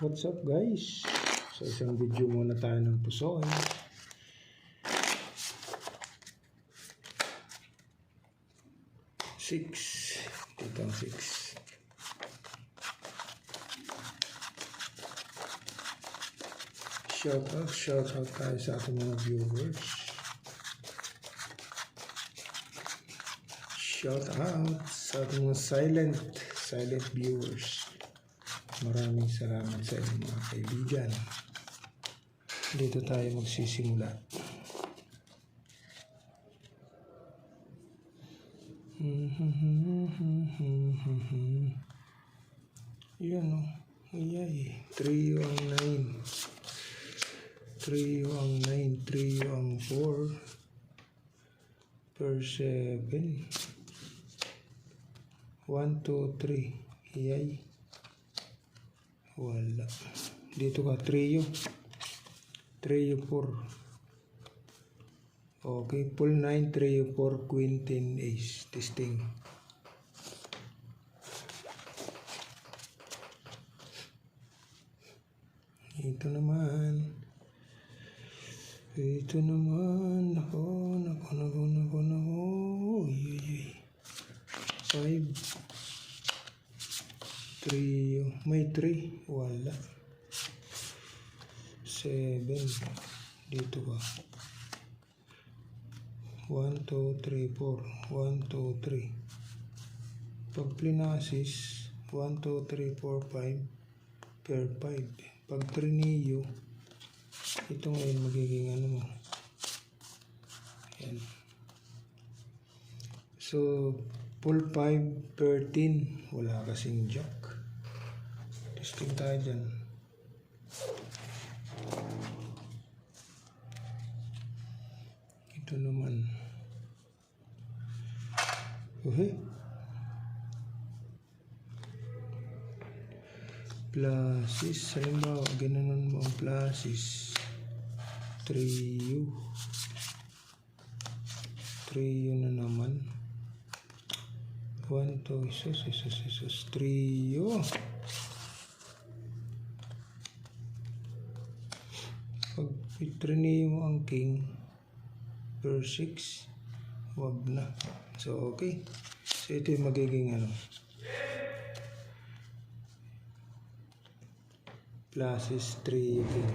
What's up guys? Sa isang video muna tayo ng pusoy. Dito ang 6. Shout out tayo sa ating mga viewers. Shout out sa ating mga silent viewers. Maraming salamat sa inyo mga kaibigan. Dito tayo magsisimula. Yan o. Ayay. 3 ang 9. 3 ang 9. 3 ang 4. Per 7. 1, 2, 3. Ayay. Wala. Dito ka, trio 4. Okay, full 9, trio 4, queen 10, ace. Testing. Ito naman. Nako. Uy. 5. Trio. May 3. Wala. 7. Dito ba? 1, 2, 3, 4. 1, 2, 3. Pag plinasis, 1, 2, 3, 4, 5. Per 5. Pag trineo, ito ngayon magiging ano mo. Yan. So, full 5 per 10. Wala kasing jack. Testing tayo dyan. Ito naman. Okay. Pluses. Halimbawa, gananon mo ang pluses. Trio na naman. 1, 2, isos. Trio. Pag trineo mo ang king per 6, wag na. So, okay. So, ito yung magiging ano. Pluses 3 king.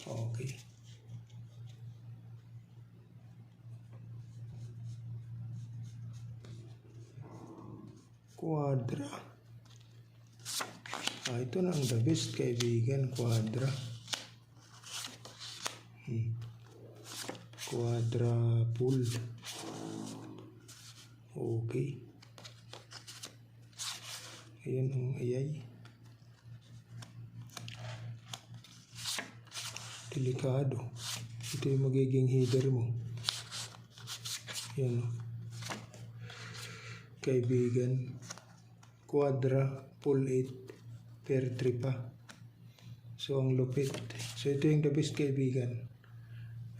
Okay. Quadra. Ito na ang the best kaibigan, quadra. Quadra pool. Okay. Ayan ang ayay. Delikado. Ito yung magiging header mo. Ayan. Kaibigan. Quadra pool 8 per 3 pa. So, ang lupit. So, ito yung the best kaibigan.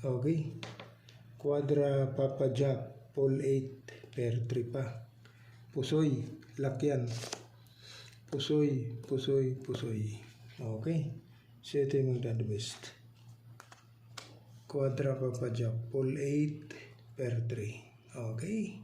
Okay. Quadra Papa Jack pool 8 per 3 pa. Pusoy. Lakyan. Pusoy. Okay. So, ito yung the best. Quadra Papa Jack pool 8 per 3. Okay.